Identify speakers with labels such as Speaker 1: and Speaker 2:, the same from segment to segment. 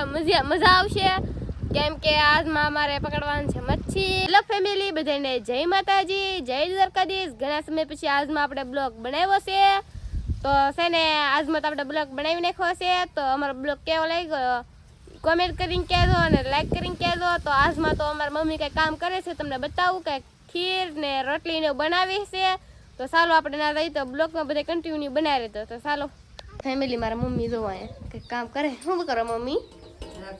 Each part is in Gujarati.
Speaker 1: મજા આવશે કેમ કે આજમાં અમારે પકડવાનું છે મચ્છી. હેલો ફેમિલી, બધાને જય માતાજી, જય દ્વારકાધીશ. ઘણા સમય પછી આજમાં આપણે બ્લોગ બનાવ્યો છે. તો છે ને આજમાં તો આપણે બ્લોગ બનાવી નાખ્યો છે. તો અમારો બ્લોગ કેવો લાગ્યો કોમેન્ટ કરીને કહેજો અને લાઈક કરીને કહેજો. તો આજમાં તો અમારી મમ્મી કંઈ કામ કરે છે, તમને બતાવું કે ખીર ને રોટલી ને બનાવી છે. તો ચાલો આપણે ના રહી તો બ્લોગમાં બધા કન્ટિન્યુ બનાવી રહેતો. તો ચાલો ફેમિલી, મારા મમ્મી જોવા કંઈક કામ કરે. શું કરો મમ્મી?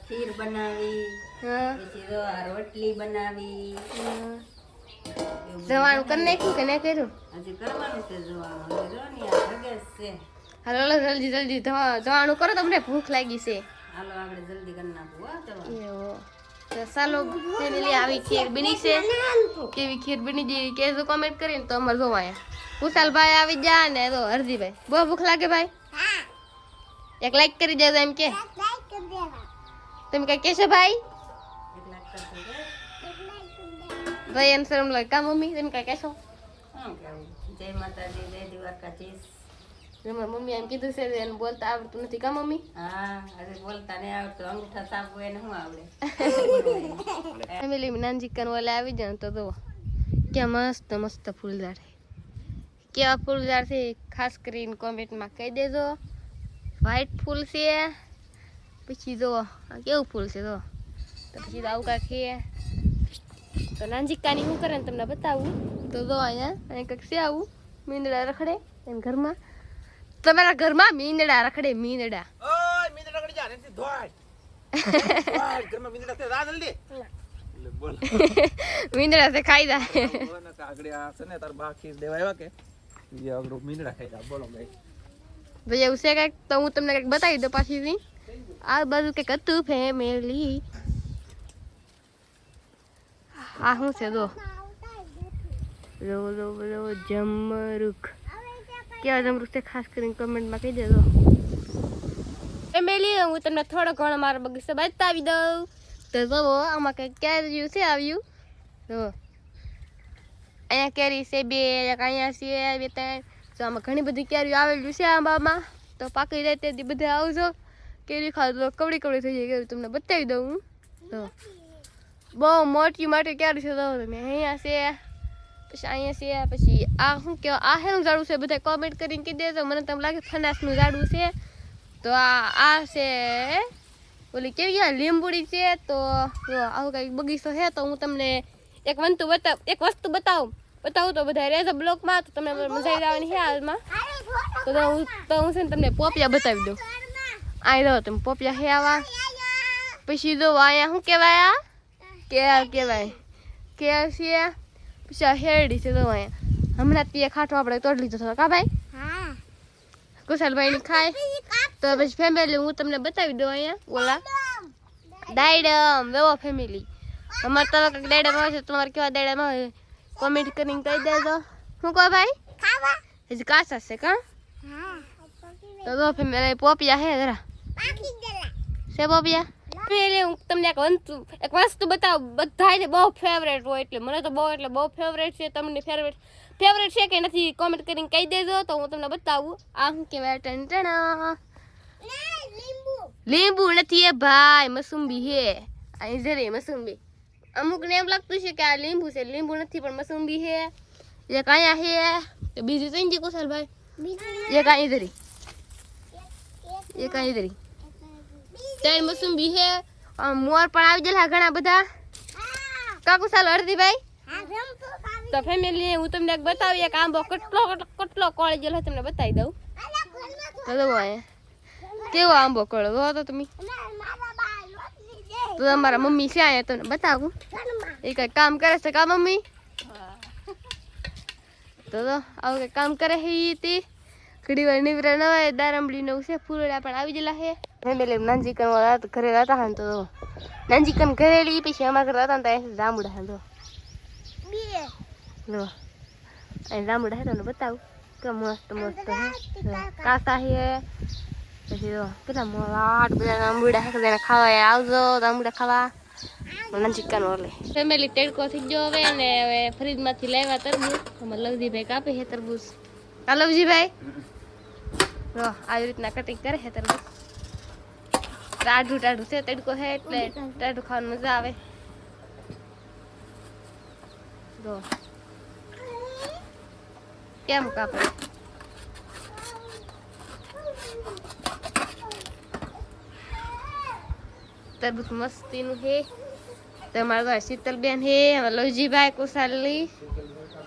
Speaker 2: ખીર બનાવી, પછી જો આ રોટલી બનાવી.
Speaker 1: જવાનું કરી નાખ્યું કે નહીં કર્યું?
Speaker 2: હજી કરવાનું છે જવાનું. હવે જો ને આ ભગેશ છે.
Speaker 1: હાલો જલ્દી જલ્દી જવાનું કરો, તમને ભૂખ લાગી છે.
Speaker 2: હાલો આપણે જલ્દી કરી નાખવું હો જવાનું.
Speaker 1: તો ચાલો ફેમિલી, આવી ખીર બની છે. કેવી ખીર બની જેવી કહેજો કોમેન્ટ કરીને. તો અમારે જોવા અહીંયા કુશાલભાઈ આવી ગયા ને તો હરજીભાઈ. બહુ ભૂખ લાગે ભાઈ? એક લાઈક કરી દેજો એમ કે. તમે કઈ કહેશો ભાઈ? ભાઈ એમ શરમ લાગે કા મમ્મી? તમે કઈ કહેશો?
Speaker 2: જય માતાજી, જય દ્વારકાધીશ.
Speaker 1: મમ્મી એમ કીધું છે એને બોલતા આવડતું નથી કા મમ્મી?
Speaker 2: હા, હજી બોલતા નહીં આવડતું. અંગૂઠા સાપવું એને શું આવડે?
Speaker 1: ફેમિલી નાનજી કન ઓલે આવી જાય તો જો ક્યાં મસ્ત મસ્ત ફૂલદાર છે. કેવા ફૂલદાર છે ખાસ કરીને કોમેન્ટમાં કહી દેજો. વ્હાઈટ ફૂલ છે, પછી જો કેવું ફૂલ છે જો. તો પછી આવું કાંઈક છે. તો નાનજીકાની શું કરે ને તમને બતાવું. તો જો અહીંયા કંઈક છે આવું મીંદડા રખડે એને ઘરમાં. તમારા ઘરમાં મીંદડા રખડે? મીંદડા મીંદડા છે ખાઈ જાય. ભાઈ એવું છે કંઈક. તો હું તમને કંઈક બતાવી દઉં પાછી. આ બાજુ કંઈક હતું ફેમિલી. આ શું છે જો જમરૂખ. કેવા જમરૂખ છે ખાસ કરીને કમેન્ટમાં કહી દેજો ફેમિલી. હું તમને થોડો ઘણો મારો બગીચો બતાવી દઉં. તો જુઓ આમાં કંઈક કેરીયું છે આવ્યું. જુઓ અહીંયા કેરી છે બે, એક અહીંયા છે બે ત્રણ. તો આમાં ઘણી બધી કેરીઓ આવેલી છે આંબામાં. તો પાકી જાય તેથી બધા આવજો. કેરી ખાધો કવડી કવડી થઈ જાય કેરી તમને બતાવી દઉં હું. તો બહુ મોટી મોટી કેરી છે. તો તમે અહીંયા છે, પછી અહીંયા છે, પછી આ શું કહેવાય આ હેનું ઝાડું છે? બધા કોમેન્ટ કરીને કહી દેજો. મને તો લાગે ફનાસનું ઝાડું છે. તો આ છે ઓલી કેવી લીંબુડી છે. તો આવું કંઈક બગીચો છે. તો હું તમને એક વસ્તુ બતાવું તો બધા રહેજો બ્લોકમાં. તો તમને મજા આવી જવાની છે હાલમાં. તો હું છે ને તમને પોપિયા બતાવી દઉં. અહીં રહો તમે પોપિયા છે આવા. પછી જો અહીંયા શું કહેવાય? કેળ કહેવાય. કેળ છે. પછી આ હેરડી છે. તો અહીંયા હમણાં તે ખાટો આપણે તોડી લીધો હતો કા ભાઈ? કુશાલભાઈ ની ખાય. તો પછી ફેમિલી હું તમને બતાવી દઉં અહીંયા ઓલા દાયડમ. વેવો ફેમિલી અમારે તમે કંઈક દાયડમ આવે છે. તમારે કેવા દાયડમ આવે કોમેન્ટ કરીને કહી દેજો. શું કહો ભાઈ? હજી કાચા છે કા? તો જો ફેમિલી પોપિયા હે જરા છે પોપિયા. હું તમને એક વસ્તુ બતાવું. બધાને બહુ ફેવરેટ હોય એટલે મને તો બહુ ફેવરેટ છે. તમને ફેવરેટ છે કે નથી કોમેન્ટ કરીને કહી દેજો. તો હું તમને બતાવું. આ શું કહેવાય? ટંટણા લીંબુ નથી એ ભાઈ, મસુંબી હે. અહીં જરી મસુંબી. અમુકને એમ લાગતું છે કે આ લીંબુ છે. લીંબુ નથી પણ મસુંબી હે. એક અહીંયા હે. તો બીજું તો જી કુશાલભાઈ એક અહીં જરી, એક અહીં જરી ત્રણ મસુંબી હે. મોર પણ આવી ગયેલા ઘણા બધા કાકુ ચાલો હરદીભાઈ. તો ફેમિલી હું તમને એક બતાવી. એક આંબો કેટલો કોળી ગયેલો તમને બતાવી દઉં. તો કેવો આંબો કળો જો તો તમે. તો અમારા મમ્મી છે અહીંયા તમને બતાવું. એ કઈ કામ કરે છે કા મમ્મી? તો આવું કઈ કામ કરે છે તે ઘડી વાર નીવરે ન હોય. દારંબલી નું છે ફૂલડા પણ આવી ગયેલા છે. ફેમિલી નાનજીકન ઘરે રહેતા હતા ને તો નાનજીકન ઘરેલી. પછી અમારા ઘરે હતા ને તો જાંબુડા હે. જો અહીં જાંબુડા હે તમને બતાવું કે મસ્ત મસ્ત હે. કાસા હે. પછી જો કેટલા મોલાટ બધા જાંબુડા હે. તેને ખાવા આવજો જાંબુડા ખાવા. નાનજીકન ઓલે ફેમિલી તેડકો થઈ ગયો હવે. ને હવે ફ્રીજમાંથી લાવ્યા તરબૂચ. અમારે લવજીભાઈ કાપે છે તરબૂચ. કા લવજીભાઈ? આવી રીતના કટિંગ કરે છે તરબૂચ. ટાઢું ટાઢું છે તડકો છે એટલે ટાઢું ખાવાની મજા આવે જો કેમ કાપે તરબૂચ મસ્તીનું છે તમારા ભાઈ શીતલબેન છે લોજીભાઈ કુશાલી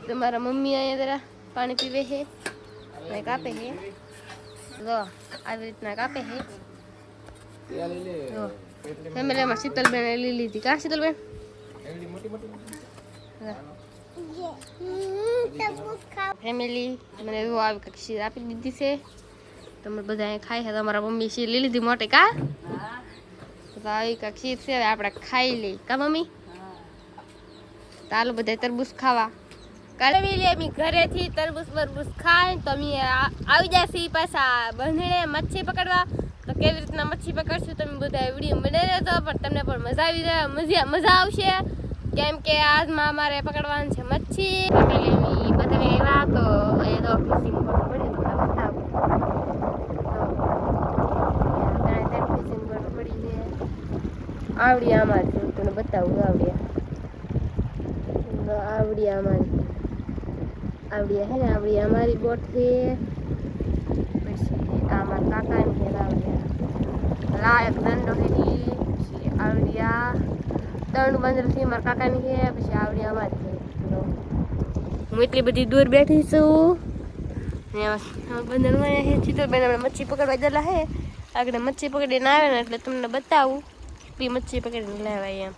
Speaker 1: તમારા મમ્મી અહીંયા જરા પાણી પીવે છે અને કાપે છે જો આવી રીતના કાપે છે ફેમિલીમાં શીતલબેન લઈ લીધી કા શીતલબેન ફેમિલી મને એવું આવી કંઈક શીર આપી દીધી છે તમે બધા અહીં ખાઈ છે તમારા મમ્મી શીર લઈ લીધી મોટી કા તો આવી કંઈક શીર છે હવે આપણે ખાઈ લઈ કા મમ્મી ચાલો બધા તરબૂચ ખાવા કાલે અમે ઘરેથી તરબૂચ બરબૂચ ખાઈ તો અમે આવી જશે પાછા બંધણે મચ્છી પકડવા તો કેવી રીતના મચ્છી પકડશું તમે બધા વિડીયો બનાવી રહેજો પણ તમને પણ મજા આવી જાય મજા આવશે કેમ કે આજમાં અમારે પકડવાનું છે મચ્છી ફેમિલી બધા એવા તો એ તો ફિશિંગ બોટ પડે તો બતાવું ફિશિંગ બોટ પડી છે આવડિયા અમારી તને બતાવું આવડિયા આવડિયા હે ને આવડિયા અમારી બોટ છે પછી આ મારા કાકાની છે આવડિયા લાયક દંડો છે પછી આવડિયા દંડ બંદરથી મારા કાકાની છે પછી આવડિયા અમારી છે હું એટલી બધી દૂર બેઠી છું બંદરમાં છે ચિત્રબેન આપણે મચ્છી પકડવા ગયેલા છે આગળ મચ્છી પકડીને આવે ને એટલે તમને બતાવું બી મચ્છી પકડીને લેવાય એમ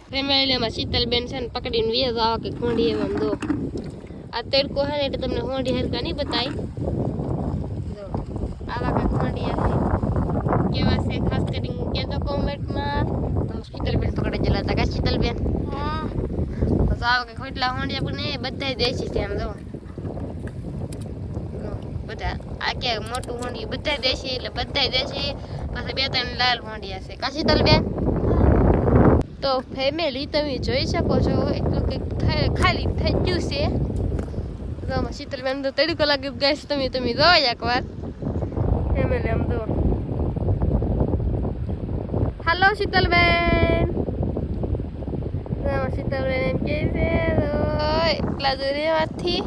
Speaker 1: ફેમિલીમાં શીતલબેન છે ને પકડીને વેજ આવા કે ખોંડી એમ દો આ તડકો છે ને એટલે તમને હોંડી હરકા નહીં બતાવી જો આવા કે ખોંડિયા છે કેવા છે ખાસ કરીને કે તો કોમેન્ટમાં તમે શીતલબેન પકડી ગયેલા હતા કા શીતલબેન હા તો આવા કે ખોટલા હોંડિયા પણ એ બધા દેશી છે એમ જો બધા આ કે મોટું હોંડિયું બધા દેશી એટલે બધા દેશી પાછા બે ત્રણ લાલ હોંડિયા છે કા શીતલબેન તો ફેમિલી તમે જોઈ શકો છો એટલું કંઈક ખાલી થઈ ગયું છે તો શીતલબેન તો તડકો લાગી ગઈ છે તમે જોવો એકવાર ફેમિલી આમ જો હાલો શીતલબેન શીતલબેન એમ કે છે એટલા દૂર એમાંથી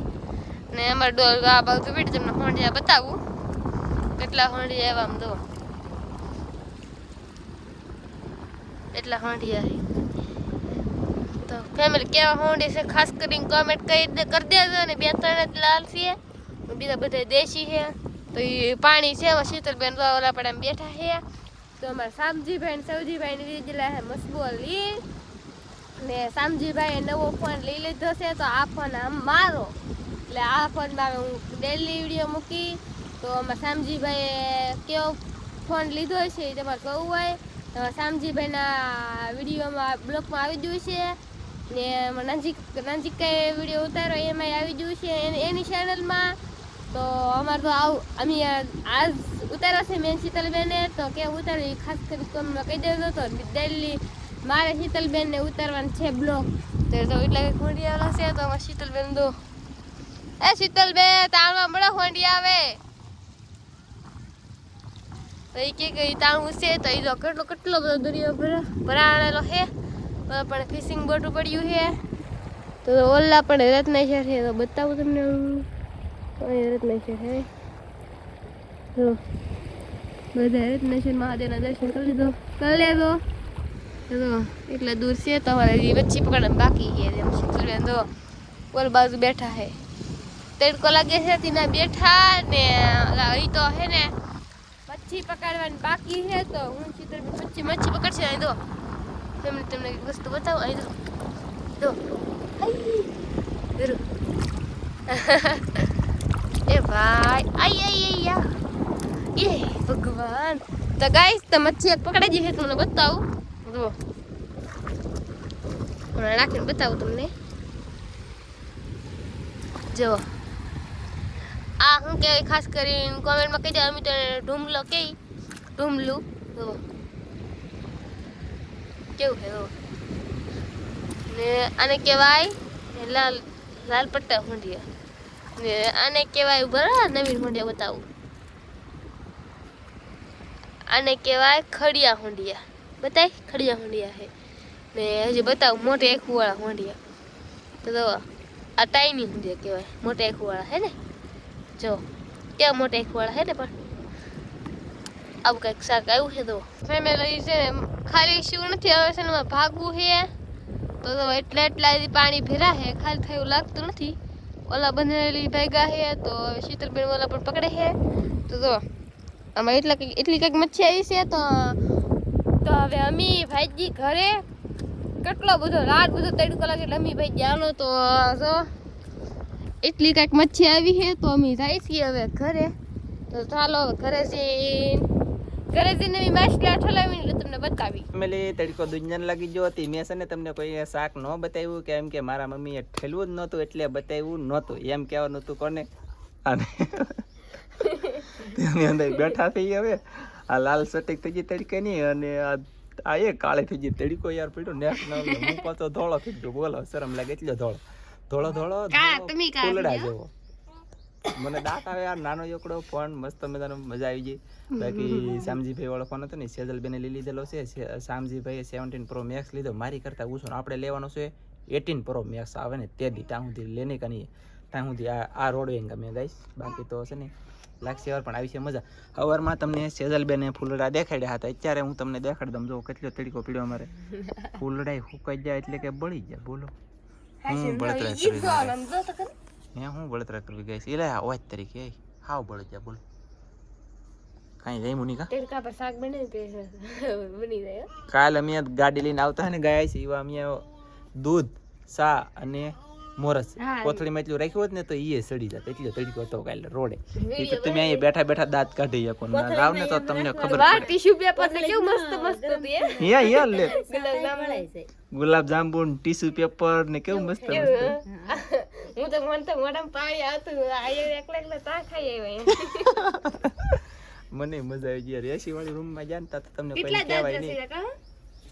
Speaker 1: ને અમારે ડોલ આ બાજુ બેઠી તમને હોંડિયા બતાવું કેટલા હોંડિયા એવા આમ જો એટલા હોંડિયા તો ફેમિલી કેવા હોંડી છે ખાસ કરીને કોમેન્ટ કરી દેજો અને બે ત્રણ જ લાલ છે બીજા બધા દેશી છે તો એ પાણી છે એમાં શીતલબેન ઓલા પણ આમ બેઠા છે તો અમારા શામજીભાઈ સૌજીભાઈ ને લીધેલા છે મસ્બોલી ને શામજીભાઈએ નવો ફોન લઈ લીધો છે તો આ ફોન આમ મારો એટલે આ ફોનમાં હું ડેલી વિડીયો મૂકી તો અમારા શામજીભાઈએ કેવો ફોન લીધો છે એ તમારે કહું હોય તો શામજીભાઈના વિડીયોમાં બ્લોગમાં આવી ગયું છે ને નજીક વિડીયો ઉતારો એમાં આવી ગયું છે એની ચેનલમાં તો અમારે તો આવું અમે આજ ઉતાર્યો છે મેન શીતલબેને તો કેમ ઉતાર્યું એ ખાસ કરી કોમેન્ટમાં કહી દેજો તો ડેલી મારે શીતલબેનને ઉતારવાનું છે બ્લોગ તો એટલે ખોંડિયા છે તો અમારે શીતલબેન દો એ શીતલબેન તાણવા મળે ખોંડિયા આવે તો એ કે તાણવું છે તો એ તો કેટલો બધો દરિયો ભરાણેલો છે પણ ફિશિંગ બોટું પડ્યું છે તો ઓલા પણ રત્નેશ્વર છે તો બતાવું તમને રત્નેશ્વર છે તો બધા રત્નેશ્વર મહાદેવના દર્શન કરી લેજો તો એટલે દૂર છે તમારે મચ્છી પકડવાનું બાકી છે એમ શીતલબેન તો ઓલ બાજુ બેઠા છે તડકો લાગે છે ત્યાં બેઠા ને એ તો હે ને મચ્છી પકડવાની બાકી છે તો હું શીતલબેન મચ્છી પકડશે અહીં તો તમને એક વસ્તુ બતાવું અહીં તો એ ભાઈ આઈ એ ભગવાન તો ગાઈસ તો મચ્છી એક પકડાઈ ગઈ છે તમને બતાવું જુઓ રાખીને બતાવું તમને જુઓ આ હું કે ખાસ કરીને કોમેન્ટમાં કહી દે અમે તો ઢૂમલો કે ઢૂમલું જુઓ કેવું છે ને આને કહેવાય લાલ પટ્ટા હોંડિયા ને આને કહેવાય બરાબર નવીન હોંડિયા બતાવું આને કહેવાય ખડિયા હોંડિયા. બતાય ખડિયા હોંડિયા હે ને હજી બતાવું મોટી આંખવાળા હોંડિયા. તો જો આ ટાઈની હોંડિયા કહેવાય, મોટા આંખવાળા હે ને. જો કેવા મોટા આંખવાળા હે ને. પણ આવું કંઈક શાક આવ્યું છે તો ફેમિલી છે ને ખાલી શું નથી આવે છે ને ભાગવું છે તો એટલા પાણી ભેરા છે ખાલી થયું લાગતું નથી. ઓલા બંધેલી ભેગા છે તો શીતલબેન ઓલા પણ પકડે છે. તો જો આમાં એટલી કંઈક મચ્છી આવી છે તો હવે અમી ભાઈજી ઘરે કેટલો બધો રાત બધો તડકો લાગે એટલે અમી ભાઈ જાનો તો જો એટલી કંઈક મચ્છી આવી છે તો અમી જાય છીએ હવે ઘરે. તો ચાલો હવે ઘરે જઈને માછલા ઠલાવીને એટલે તમને બતાવી.
Speaker 3: ફેમિલી તડકો દુનિયાને લાગી ગયો હતી. મેં છે ને તમને કોઈ શાક ન બતાવ્યું કેમ કે મારા મમ્મીએ ઠેલવું જ નહોતું એટલે બતાવ્યું નહોતું એમ કહેવાનું હતું કોને. અને તેની અંદર બેઠા થઈ હવે આ લાલ સટીક થઈ ગઈ તડકાની અને આ એ કાળે થઈ ગઈ તડકો યાર પડ્યો નેશનલ. હું પાછો ધોળો થઈ ગયો. બોલો શરમ લાગે એટલો ધોળો ફૂલડા જેવો. મને દાંત આવે યાર. નાનો એકડો ફોન મસ્ત મજાનો મજા આવી ગઈ. બાકી શ્યામજીભાઈ વાળો ફોન હતો ને સેજલબેને લઈ લીધેલો છે. શ્યામજીભાઈએ 17 Pro Max લીધો. મારી કરતાં ઓછો આપણે લેવાનો છે 18 Pro Max આવે ને તે દી ત્યાં સુધી લેને કાની ત્યાં સુધી આ રોડવેંગ ગમે ગાઈશ. બાકી તો છે ને લાગશે વાર પણ આવી છે મજા. સવારમાં તમને સેજલબેને ફૂલડા દેખાડ્યા હતા. અત્યારે હું તમને દેખાડી દઉં. જો કેટલો તડકો પીડ્યો અમારે. ફૂલડા સુકાઈ જાય એટલે કે બળી જાય. બોલો હું બળતરા કરવી ગઈ છે એટલે ઓજ તરીકે હાવ બળી જાય. બોલો કાંઈ જાય મુનિકા
Speaker 1: તડકા પર શાક બની જાય.
Speaker 3: કાલ અમે ગાડી લઈને આવતા ને ગયા છે એવા અમે દૂધ સા અને મોરસ કોથળીમાં એટલું રાખ્યું હોત ને તો એ સડી જાત. એટલો તડકો હતો કાલે રોડે. તમે અહીંયા બેઠા બેઠા દાંત કાઢી શકો. રાવ ને તો તમને ખબર પડે.
Speaker 1: ટીશ્યુ પેપર ને કેવું મસ્ત હતી
Speaker 3: લે ગુલાબ જાંબુ ટીશ્યુ પેપર ને કેવું મસ્ત
Speaker 1: હું તો મોઢામાં પાણી આવતું એકલા તા ખાઈ આવ્યા.
Speaker 3: મને મજા આવી ગઈ. એસી વાળી રૂમ માં જાણતા તો તમને કોઈ કહેવાય નહીં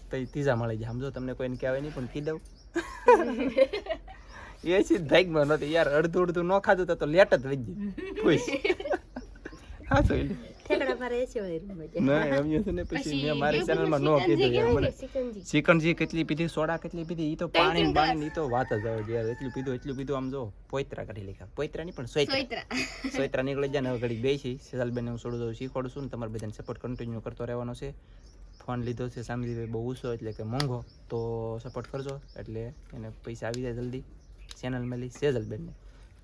Speaker 3: તો ત્રીજા મળી જાય. સમજો તમને કોઈને કહેવાય નહીં પણ કી દઉં. એસી ભાગમાં નહોતી યાર. અડધું ન ખાધું તો લેટ જ વહી ગઈ. ખુશ હા તો સિકંજી કેટલી પીધી, સોડા કેટલી પીધી, ઈ તો પાણી બાણી ઈ તો વાત જ આવે યાર. એટલું પીધું આમ જો પોઈત્રા કરી લીધા. પોઈત્રા ની પણ સોયત્રા નીકળી જાય ને. હવે ઘડી બેસી સેજલબેન હું છોડું દઉં શીખવાડું છું ને. તમારે બધાને સપોર્ટ કન્ટિન્યુ કરતો રહેવાનો છે. ફોન લીધો છે સામજીભાઈ બહુ ઊંચો એટલે કે મોંઘો તો સપોર્ટ કરજો એટલે એને પૈસા આવી જાય જલ્દી. ચેનલ મળી સેજલબેનને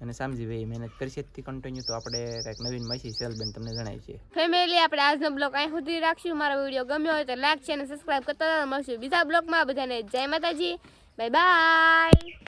Speaker 3: અને સામજીભાઈ મહેનત કરશે કન્ટિન્યુ તો આપણે કંઈક નવીન માહિતી સેજલબેન તમને જણાવી છે.
Speaker 1: ફેમિલી આપણે આજનો બ્લોગ અહીં સુધી રાખશું. મારો વિડીયો ગમ્યો હોય તો લાઈક છે અને સબસ્ક્રાઇબ કરતા મળશું બીજા બ્લોગમાં. બધાને જય માતાજી, બાય બાય.